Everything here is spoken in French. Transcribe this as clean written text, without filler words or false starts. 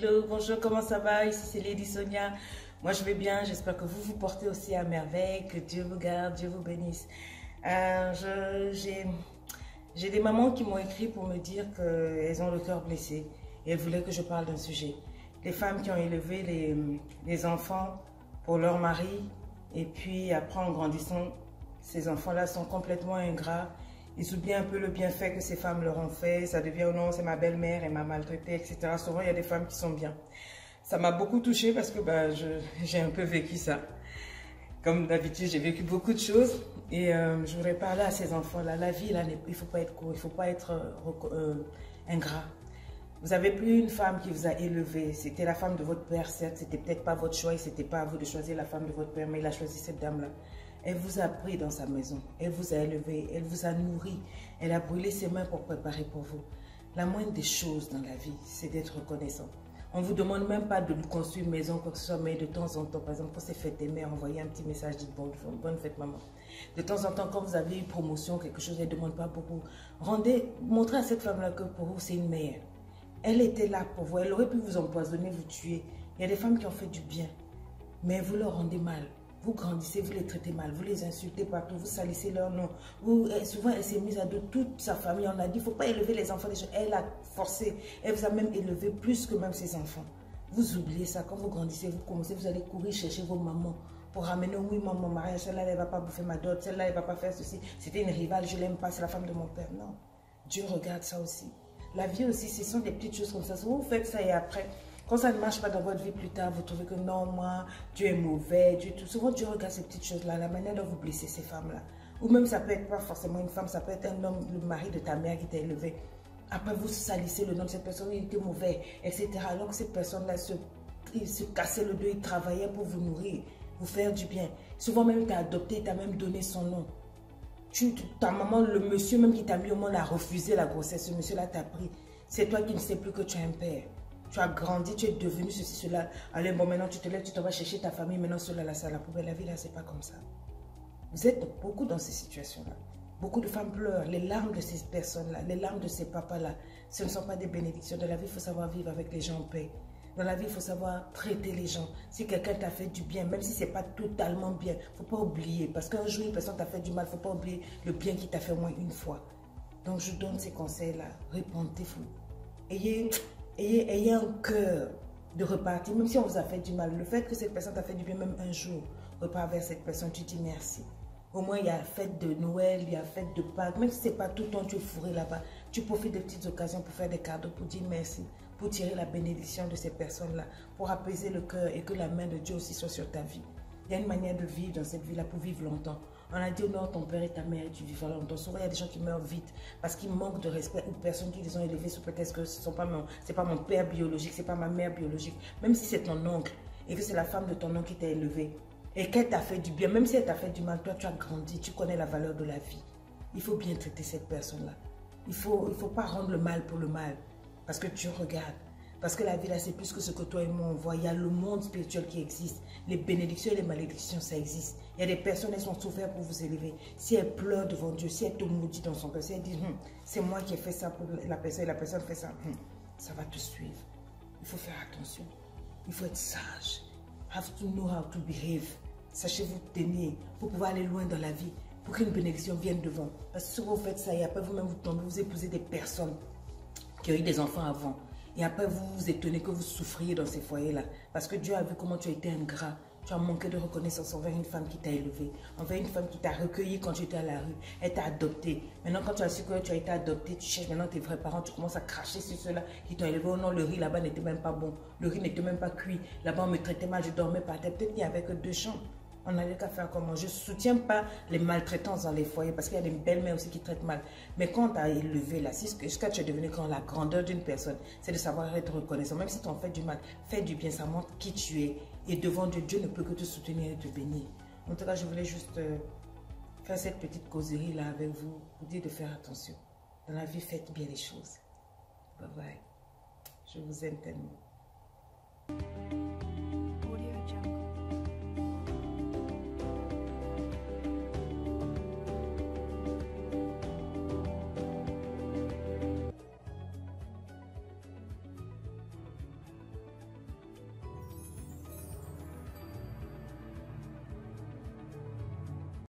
Hello, bonjour, comment ça va? Ici c'est Lady Sonia. Moi je vais bien, j'espère que vous vous portez aussi à merveille, que Dieu vous garde, Dieu vous bénisse. J'ai des mamans qui m'ont écrit pour me dire qu'elles ont le cœur blessé et elles voulaient que je parle d'un sujet. Les femmes qui ont élevé les enfants pour leur mari et puis après en grandissant, ces enfants-là sont complètement ingrats. Ils oublient un peu le bienfait que ces femmes leur ont fait. Ça devient, oh non, c'est ma belle-mère, elle m'a maltraité, etc. Souvent, il y a des femmes qui sont bien. Ça m'a beaucoup touchée parce que j'ai un peu vécu ça. Comme d'habitude, j'ai vécu beaucoup de choses. Et je voudrais parler à ces enfants-là. La vie, là, il ne faut pas être court, il ne faut pas être ingrat. Vous n'avez plus une femme qui vous a élevé. C'était la femme de votre père, certes. C'était peut-être pas votre choix et c'était pas à vous de choisir la femme de votre père, mais il a choisi cette dame-là. Elle vous a pris dans sa maison, elle vous a élevé, elle vous a nourri, elle a brûlé ses mains pour préparer pour vous. La moindre des choses dans la vie, c'est d'être reconnaissant. On ne vous demande même pas de construire une maison, quoi que ce soit, mais de temps en temps, par exemple, quand c'est fête des mères, envoyez un petit message, dites bonne fête maman. De temps en temps, quand vous avez une promotion, quelque chose, elle ne demande pas beaucoup. Montrez à cette femme-là que pour vous, c'est une mère. Elle était là pour vous, elle aurait pu vous empoisonner, vous tuer. Il y a des femmes qui ont fait du bien, mais vous leur rendez mal. Vous grandissez, vous les traitez mal, vous les insultez partout, vous salissez leur nom. Souvent, elle s'est mise à dos toute sa famille. On a dit, il ne faut pas élever les enfants des gens. Elle a forcé, elle vous a même élevé plus que même ses enfants. Vous oubliez ça. Quand vous grandissez, vous commencez, vous allez courir chercher vos mamans pour ramener, oui, maman, mariage, celle-là, elle ne va pas bouffer ma dot, celle-là, elle ne va pas faire ceci. C'était une rivale, je ne l'aime pas, c'est la femme de mon père. Non, Dieu regarde ça aussi. La vie aussi, ce sont des petites choses comme ça. Souvent, vous faites ça et après, quand ça ne marche pas dans votre vie plus tard, vous trouvez que non, moi, Dieu est mauvais, Dieu tout. Souvent, Dieu regarde ces petites choses-là, la manière dont vous blessez ces femmes-là. Ou même, ça peut être pas forcément une femme, ça peut être un homme, le mari de ta mère qui t'a élevé. Après, vous salissez le nom de cette personne, il était mauvais, etc. Alors que cette personne-là se cassait le dos, il travaillait pour vous nourrir, vous faire du bien. Souvent, même, il t'a adopté, il t'a même donné son nom. Ta maman, le monsieur même qui t'a mis au monde a refusé la grossesse, ce monsieur-là t'a pris. C'est toi qui ne sais plus que tu as un père. Tu as grandi, tu es devenu ceci, cela. Allez, bon, maintenant tu te lèves, tu t'en vas chercher ta famille, maintenant cela, là, ça, la poubelle. La vie, là, c'est pas comme ça. Vous êtes beaucoup dans ces situations-là. Beaucoup de femmes pleurent. Les larmes de ces personnes-là, les larmes de ces papas-là, ce ne sont pas des bénédictions. Dans la vie, il faut savoir vivre avec les gens en paix. Dans la vie, il faut savoir traiter les gens. Si quelqu'un t'a fait du bien, même si ce n'est pas totalement bien, il ne faut pas oublier. Parce qu'un jour, une personne t'a fait du mal, il ne faut pas oublier le bien qu'il t'a fait au moins une fois. Donc, je donne ces conseils-là. Répondez-vous. Ayez un cœur de repartir, même si on vous a fait du mal. Le fait que cette personne t'a fait du bien, même un jour, repars vers cette personne, tu dis merci. Au moins, il y a fête de Noël, il y a fête de Pâques. Même si ce n'est pas tout le temps, tu es fourré là-bas. Tu profites de petites occasions pour faire des cadeaux, pour dire merci, pour tirer la bénédiction de ces personnes-là, pour apaiser le cœur et que la main de Dieu aussi soit sur ta vie. Il y a une manière de vivre dans cette vie-là pour vivre longtemps. On a dit, non, ton père et ta mère, tu vivras longtemps. Souvent, il y a des gens qui meurent vite parce qu'ils manquent de respect ou personnes qui les ont élevés sous prétexte que ce n'est pas mon père biologique, ce n'est pas ma mère biologique. Même si c'est ton oncle et que c'est la femme de ton oncle qui t'a élevé et qu'elle t'a fait du bien, même si elle t'a fait du mal, toi, tu as grandi, tu connais la valeur de la vie. Il faut bien traiter cette personne-là. Il faut pas rendre le mal pour le mal parce que Dieu regarde. Parce que la vie, là, c'est plus que ce que toi et moi on voit. Il y a le monde spirituel qui existe. Les bénédictions et les malédictions, ça existe. Il y a des personnes, elles sont souffert pour vous élever. Si elles pleurent devant Dieu, si elles te maudit dans son cœur, si elles disent, c'est moi qui ai fait ça pour la personne et la personne fait ça, ça va te suivre. Il faut faire attention. Il faut être sage. Have to know how to behave. Sachez vous tenir pour pouvoir aller loin dans la vie, pour qu'une bénédiction vienne devant. Parce que si vous faites ça et après vous-même vous tombez, vous épousez des personnes qui ont eu des enfants avant. Et après, vous vous étonnez que vous souffriez dans ces foyers-là. Parce que Dieu a vu comment tu as été ingrat. Tu as manqué de reconnaissance envers une femme qui t'a élevé. Envers une femme qui t'a recueilli quand tu étais à la rue. Elle t'a adopté. Maintenant, quand tu as su que tu as été adopté, tu cherches maintenant tes vrais parents. Tu commences à cracher sur ceux-là qui t'ont élevé. Oh non, le riz là-bas n'était même pas bon. Le riz n'était même pas cuit. Là-bas, on me traitait mal. Je dormais par terre. Peut-être qu'il n'y avait que 2 chambres. On n'avait qu'à faire comment. Je ne soutiens pas les maltraitances dans les foyers parce qu'il y a des belles-mères aussi qui traitent mal. Mais quand tu as élevé là, jusqu'à tu es devenu quand la grandeur d'une personne, c'est de savoir être reconnaissant. Même si tu en fais du mal, fais du bien, ça montre qui tu es. Et devant Dieu, Dieu ne peut que te soutenir et te bénir. En tout cas, je voulais juste faire cette petite causerie là avec vous, vous dire de faire attention. Dans la vie, faites bien les choses. Bye bye. Je vous aime tellement.